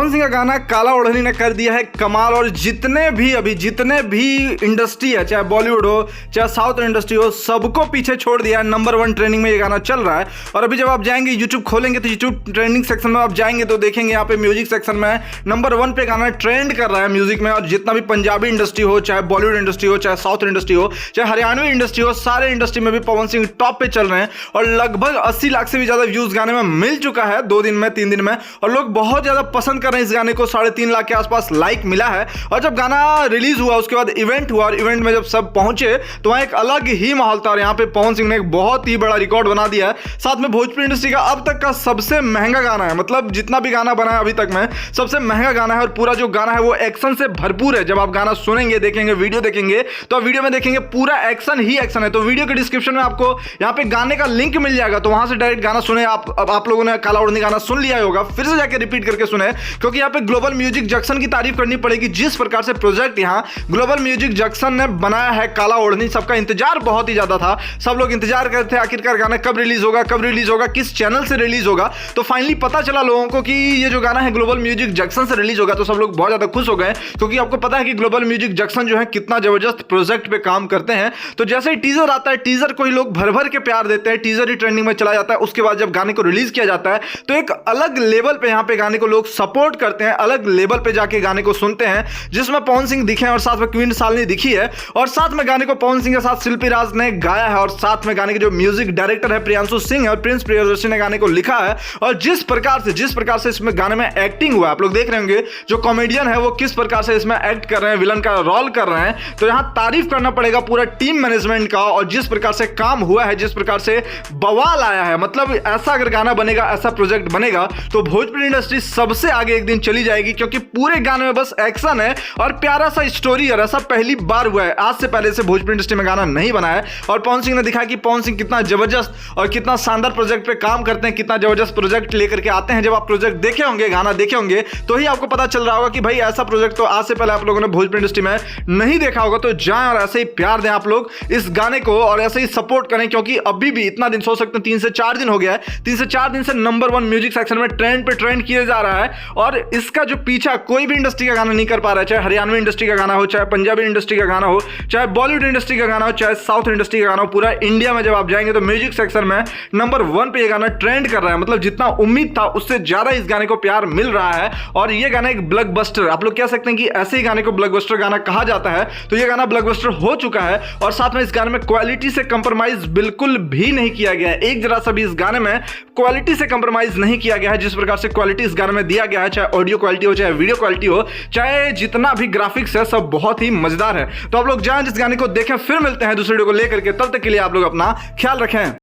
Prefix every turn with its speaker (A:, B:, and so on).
A: पवन सिंह का गाना काला ओढ़नी ने कर दिया है कमाल। और जितने भी इंडस्ट्री है, चाहे बॉलीवुड हो चाहे साउथ इंडस्ट्री हो, सबको पीछे छोड़ दिया है। नंबर 1 ट्रेंडिंग में ये गाना चल रहा है। और अभी जब आप जाएंगे यूट्यूब खोलेंगे तो यूट्यूब ट्रेंडिंग सेक्शन में आप जाएंगे तो देखेंगे यहाँ पे म्यूजिक सेक्शन में नंबर 1 पे गाना ट्रेंड कर रहा है म्यूजिक में। और जितना भी पंजाबी इंडस्ट्री हो, चाहे बॉलीवुड इंडस्ट्री हो, चाहे साउथ इंडस्ट्री हो, चाहे हरियाणवी इंडस्ट्री हो, सारे इंडस्ट्री में भी पवन सिंह टॉप पे चल रहे हैं। और लगभग 80 लाख से भी ज्यादा व्यूज गाने में मिल चुका है 2 दिन में 3 दिन में। और लोग बहुत ज्यादा पसंद कर रहे हैं इस गाने को। 3.5 लाख के आसपास लाइक मिला है। और जब गाना रिलीज हुआ उसके बाद इवेंट हुआ और इवेंट में जब सब पहुंचे तो वहां एक अलग ही माहौल था। और यहाँ पे पवन सिंह ने एक बहुत ही बड़ा रिकॉर्ड बना दिया है। साथ में भोजपुरी इंडस्ट्री का अब तक का सबसे महंगा गाना है, मतलब जितना भी गाना बना है अभी तक में सबसे महंगा गाना है। और पूरा जो गाना है वो एक्शन से भरपूर है। जब आप गाना सुनेंगे, देखेंगे, वीडियो देखेंगे तो वीडियो में देखेंगे पूरा एक्शन ही एक्शन है। तो वीडियो के डिस्क्रिप्शन में आपको यहाँ पे गाने का लिंक मिल जाएगा, तो वहां से डायरेक्ट गाना सुने। आप लोगों ने काला ओढ़नी गाना सुन लिया होगा, फिर से जाके रिपीट करके सुने, क्योंकि यहाँ पे ग्लोबल म्यूजिक जंक्शन की तारीफ करनी पड़ेगी। जिस प्रकार से प्रोजेक्ट यहाँ ग्लोबल म्यूजिक जंक्शन ने बनाया है काला ओढ़नी, सबका इंतजार बहुत ही ज्यादा था। सब लोग इंतजार करते थे आखिरकार गाना कब रिलीज होगा, किस चैनल से रिलीज होगा। तो फाइनली पता चला लोगों को कि ये जो गाना है ग्लोबल म्यूजिक जंक्शन से रिलीज होगा। तो सब लोग बहुत ज्यादा खुश हो गए, क्योंकि आपको पता है कि ग्लोबल म्यूजिक जंक्शन जो है कितना जबरदस्त प्रोजेक्ट पे काम करते हैं। तो जैसे ही टीजर आता है, टीजर को ही लोग भर भर के प्यार देते हैं, टीजर ही ट्रेंडिंग में चला जाता है। उसके बाद जब गाने को रिलीज किया जाता है तो एक अलग लेवल पे यहाँ पे गाने को लोग सपोर्ट करते हैं, अलग लेवल पे जाके गाने को सुनते हैं, जिसमें पवन सिंह दिखे हैं और साथ में क्वीन सालनी दिखी है। और साथ में गाने को पवन सिंह के साथ शिल्पी राज ने गाया है। और साथ में गाने के जो म्यूजिक डायरेक्टर है प्रियांशु सिंह है और प्रिंस प्रियदर्शी ने गाने को लिखा है। और जिस प्रकार से इसमें गाने में एक्टिंग हुआ, आप लोग देख रहे होंगे जो कॉमेडियन है वो किस प्रकार से इसमें एक्ट कर रहे हैं, विलन का रोल कर रहे हैं। तो यहां तारीफ करना पड़ेगा पूरा टीम मैनेजमेंट का। और जिस प्रकार से काम हुआ है, जिस प्रकार से बवाल आया है, मतलब ऐसा अगर गाना बनेगा, ऐसा प्रोजेक्ट बनेगा तो भोजपुरी इंडस्ट्री सबसे आगे एक दिन चली जाएगी। क्योंकि पूरे गाने में बस एक्शन है और प्यारा सा स्टोरी है। ऐसा पहली बार हुआ है, आज से पहले से भोजपुरी इंडस्ट्री में गाना नहीं बना है। और पवन सिंह ने दिखाया कि पवन सिंह कितना जबरदस्त और कितना शानदार प्रोजेक्ट पे काम करते हैं, कितना जबरदस्त प्रोजेक्ट लेकर के आते हैं। जब आप प्रोजेक्ट देखे होंगे, गाना देखे होंगे, तो ही आपको पता चल रहा होगा कि भाई ऐसा प्रोजेक्ट तो आज से पहले आप लोगों ने भोजपुरी इंडस्ट्री में नहीं देखा होगा। तो जाएं और ऐसे ही प्यार दें आप लोग इस गाने को और ऐसे ही सपोर्ट करें, क्योंकि अभी भी इतना दिन सोच सकते हैं 3 से 4 दिन हो गया है, 3 से 4 दिन से नंबर 1 म्यूजिक सेक्शन में ट्रेंड पे ट्रेंड किया जा रहा है। और इसका जो पीछा कोई भी इंडस्ट्री का गाना नहीं कर पा रहा है, चाहे हरियाणवी इंडस्ट्री का गाना हो, चाहे पंजाबी इंडस्ट्री का गाना हो, चाहे बॉलीवुड इंडस्ट्री का गाना हो, चाहे साउथ इंडस्ट्री का गाना हो। पूरा इंडिया में जब आप जाएंगे तो म्यूजिक सेक्शन में नंबर 1 पे ये गाना ट्रेंड कर रहा है। मतलब जितना उम्मीद था उससे ज्यादा इस गाने को प्यार मिल रहा है। और ये गाना एक ब्लॉकबस्टर, आप लोग कह सकते हैं कि ऐसे ही गाने को ब्लॉकबस्टर गाना कहा जाता है। तो ये गाना ब्लॉकबस्टर हो चुका है। और साथ में इस गाने में क्वालिटी से कंप्रोमाइज बिल्कुल भी नहीं किया गया है। एक जरा सा भी इस गाने में क्वालिटी से कंप्रोमाइज नहीं किया गया है। जिस प्रकार से क्वालिटी इस गाने में दिया गया है, चाहे ऑडियो क्वालिटी हो, चाहे वीडियो क्वालिटी हो, चाहे जितना भी ग्राफिक्स है, सब बहुत ही मजेदार है। तो आप लोग जाएं, इस गाने को देखें। फिर मिलते हैं दूसरे वीडियो को लेकर के। तब तक के लिए आप लोग अपना ख्याल रखें।